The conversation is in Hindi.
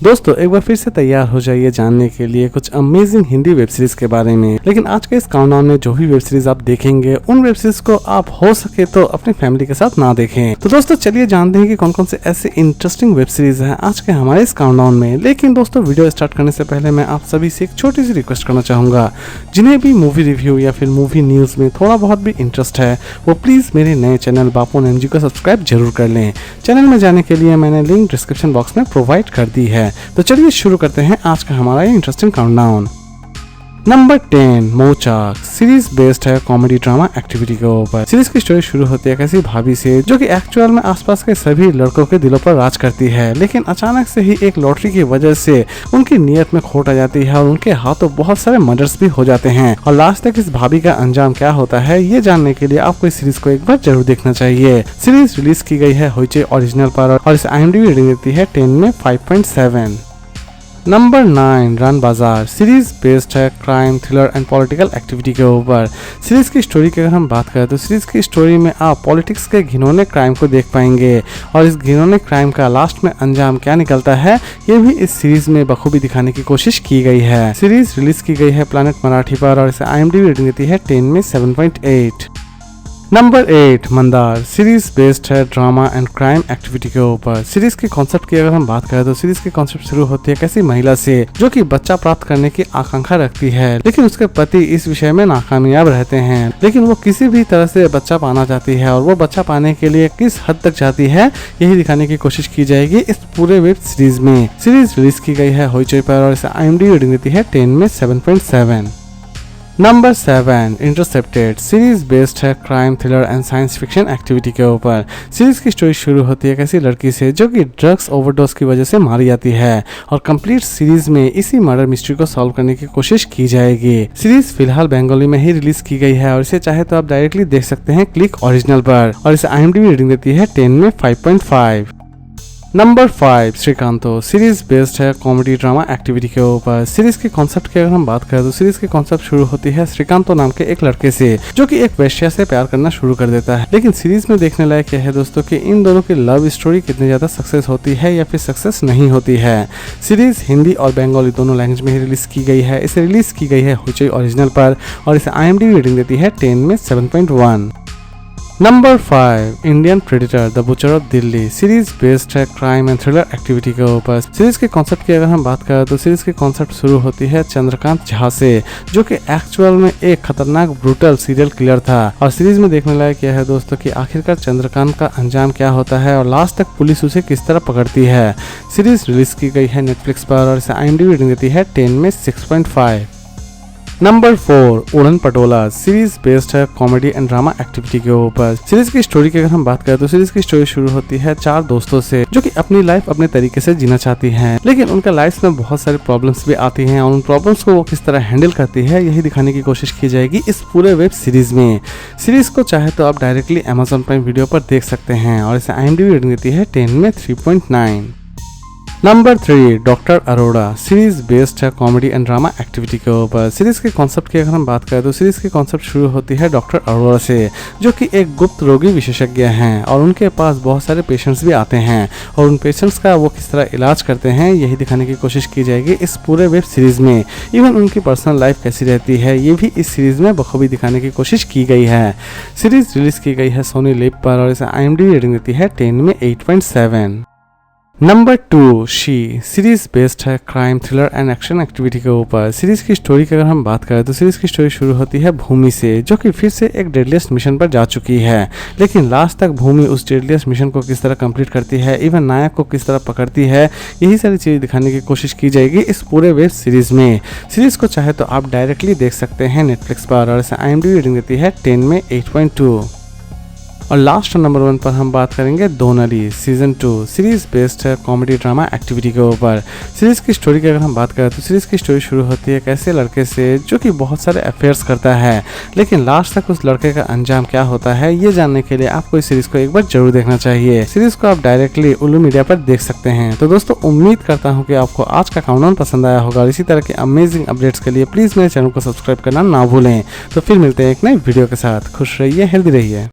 दोस्तों एक बार फिर से तैयार हो जाइए जानने के लिए कुछ अमेजिंग हिंदी वेब सीरीज के बारे में। लेकिन आज के इस काउंटडाउन में जो भी वेब सीरीज आप देखेंगे उन वेब सीरीज को आप हो सके तो अपनी फैमिली के साथ ना देखें। तो दोस्तों चलिए जानते हैं कि कौन कौन से ऐसे इंटरेस्टिंग वेब सीरीज हैं आज के हमारे इस काउंटडाउन में। लेकिन दोस्तों वीडियो स्टार्ट करने से पहले मैं आप सभी से एक छोटी सी रिक्वेस्ट करना चाहूंगा, जिन्हें भी मूवी रिव्यू या फिर मूवी न्यूज में थोड़ा बहुत भी इंटरेस्ट है वो प्लीज मेरे नए चैनल बापोन एमजी को सब्सक्राइब जरूर कर लें। चैनल में जाने के लिए मैंने लिंक डिस्क्रिप्शन बॉक्स में प्रोवाइड कर दी है। तो चलिए शुरू करते हैं आज का हमारा ये interesting countdown. Number 10 Mouchak series based है कॉमेडी ड्रामा एक्टिविटी के ऊपर। सीरीज की स्टोरी शुरू होती है किसी भाभी से जो कि एक्चुअल में आसपास के सभी लड़कों के दिलों पर राज करती है, लेकिन अचानक से ही एक लॉटरी की वजह से उनकी नीयत में खोट आ जाती है और उनके हाथों बहुत सारे मर्डर्स भी हो जाते हैं। और लास्ट तक इस भाभी का अंजाम क्या होता है ये जानने के लिए आपको इस सीरीज को एक बार जरूर देखना चाहिए। सीरीज रिलीज की गई है होइचे ओरिजिनल पर और इस IMDb रेटिंग देती है 10 में 5.7। नंबर 9 रन बाजार सीरीज बेस्ड है crime thriller and political activity के ऊपर। सीरीज की स्टोरी की अगर हम बात करें तो सीरीज की स्टोरी में आप पॉलिटिक्स के घिनौने क्राइम को देख पाएंगे और इस घिनौने क्राइम का लास्ट में अंजाम क्या निकलता है ये भी इस सीरीज में बखूबी दिखाने की कोशिश की गई है। सीरीज रिलीज की गई है प्लैनेट मराठी पर और इसे IMDb रेटिंग देती है 10 में 7.8। नंबर 8 मंदार सीरीज बेस्ड है ड्रामा एंड क्राइम एक्टिविटी के ऊपर। सीरीज के कॉन्सेप्ट की अगर हम बात करें तो सीरीज के कॉन्सेप्ट शुरू होती है किसी महिला से जो कि बच्चा प्राप्त करने की आकांक्षा रखती है, लेकिन उसके पति इस विषय में नाकामयाब रहते हैं। लेकिन वो किसी भी तरह से बच्चा पाना चाहती है और वो बच्चा पाने के लिए किस हद तक जाती है यही दिखाने की कोशिश की जाएगी इस पूरे वेब सीरीज में। सीरीज रिलीज की गई है होइचई पर और इसे IMDb रेटिंग देती है 10 में 7.7। नंबर 7 इंटरसेप्टेड सीरीज बेस्ड है crime thriller and science fiction activity के ऊपर। सीरीज की स्टोरी शुरू होती है किसी लड़की से जो कि ड्रग्स ओवरडोज की वजह से मारी जाती है और कंप्लीट सीरीज में इसी मर्डर मिस्ट्री को सॉल्व करने की कोशिश की जाएगी। सीरीज फिलहाल बंगाली में ही रिलीज की गई है और इसे चाहे तो आप डायरेक्टली देख सकते हैं क्लिक ओरिजिनल पर और इसे IMDb रेटिंग देती है 10 में 5.5। नंबर 5 श्रीकांतो सीरीज बेस्ड है कॉमेडी ड्रामा एक्टिविटी के ऊपर। सीरीज के कॉन्सेप्ट की अगर हम बात करें तो सीरीज के कॉन्सेप्ट शुरू होती है श्रीकांतो नाम के एक लड़के से जो कि एक वेश्या से प्यार करना शुरू कर देता है। लेकिन सीरीज में देखने लायक यह है दोस्तों कि इन दोनों की लव स्टोरी कितनी ज्यादा सक्सेस होती है या फिर सक्सेस नहीं होती है। सीरीज हिंदी और बंगाली दोनों लैंग्वेज में ही रिलीज की गई है। इसे रिलीज की गई है होइचई ओरिजिनल पर और इसे IMDb रेटिंग देती है 10 में 7.1। Number 5 Indian predator the butcher of Delhi series based है क्राइम एंड थ्रिलर एक्टिविटी के ऊपर। सीरीज के कॉन्सेप्ट की अगर हम बात करें तो सीरीज के कॉन्सेप्ट शुरू होती है चंद्रकांत झा से जो कि एक्चुअल में एक खतरनाक ब्रूटल सीरियल किलर था और सीरीज में देखने लायक यह है दोस्तों कि आखिरकार चंद्रकांत का अंजाम क्या होता है और लास्ट तक पुलिस उसे किस तरह पकड़ती है। सीरीज रिलीज की गई है नेटफ्लिक्स पर और इसे IMDb रेटिंग देती है 10 में 6.5। नंबर 4 उड़न पटोला सीरीज बेस्ड है कॉमेडी एंड ड्रामा एक्टिविटी के ऊपर। सीरीज की स्टोरी की अगर हम बात करें तो सीरीज की स्टोरी शुरू होती है 4 दोस्तों से जो कि अपनी लाइफ अपने तरीके से जीना चाहती हैं, लेकिन उनका लाइफ में बहुत सारी प्रॉब्लम्स भी आती हैं और उन प्रॉब्लम्स को वो किस तरह हैंडल करती है यही दिखाने की कोशिश की जाएगी इस पूरे वेब सीरीज में। सीरीज को चाहे तो आप डायरेक्टली Amazon प्राइम वीडियो पर देख सकते हैं और इसे IMDb रेटिंग देती है 10 में 3.9। Number 3 doctor Arora series based है कॉमेडी एंड ड्रामा एक्टिविटी के ऊपर। सीरीज के कॉन्सेप्ट की अगर हम बात करें तो सीरीज के कॉन्सेप्ट शुरू होती है डॉक्टर अरोड़ा से जो कि एक गुप्त रोगी विशेषज्ञ हैं और उनके पास बहुत सारे पेशेंट्स भी आते हैं और उन पेशेंट्स का वो किस तरह इलाज करते हैं यही दिखाने की कोशिश की जाएगी इस पूरे वेब सीरीज में। इवन उनकी पर्सनल लाइफ कैसी रहती है ये भी इस सीरीज में बखूबी दिखाने की कोशिश की गई है। सीरीज रिलीज की गई है सोनी लिव पर और इसे IMDb रेटिंग देती है 10 में 8.7। नंबर 2 शी सीरीज बेस्ड है crime thriller and action activity के ऊपर। सीरीज की स्टोरी की अगर हम बात करें तो सीरीज की स्टोरी शुरू होती है भूमि से जो कि फिर से एक डेडलिएस्ट मिशन पर जा चुकी है, लेकिन लास्ट तक भूमि उस डेडलिएस्ट मिशन को किस तरह कंप्लीट करती है, इवन नायक को किस तरह पकड़ती है यही सारी चीजें दिखाने की कोशिश की जाएगी इस पूरे वेब सीरीज में। सीरीज को चाहे तो आप डायरेक्टली देख सकते हैं नेटफ्लिक्स पर और इसे IMDb रेटिंग देती है 10 में 8.2। और लास्ट नंबर 1 पर हम बात करेंगे दोनली सीजन 2 सीरीज बेस्ड है कॉमेडी ड्रामा एक्टिविटी के ऊपर। सीरीज की स्टोरी की अगर हम बात करें तो सीरीज की स्टोरी शुरू होती है कैसे लड़के से जो कि बहुत सारे अफेयर्स करता है, लेकिन लास्ट तक उस लड़के का अंजाम क्या होता है ये जानने के लिए आपको इस सीरीज को एक बार जरूर देखना चाहिए। सीरीज को आप डायरेक्टली उल्लू मीडिया पर देख सकते हैं। तो दोस्तों उम्मीद करता हूँ कि आपको आज का काउंटडाउन पसंद आया होगा और इसी तरह के अमेजिंग अपडेट्स के लिए प्लीज मेरे चैनल को सब्सक्राइब करना ना भूलें। तो फिर मिलते हैं एक नई वीडियो के साथ। खुश रहिए, हेल्दी रहिए।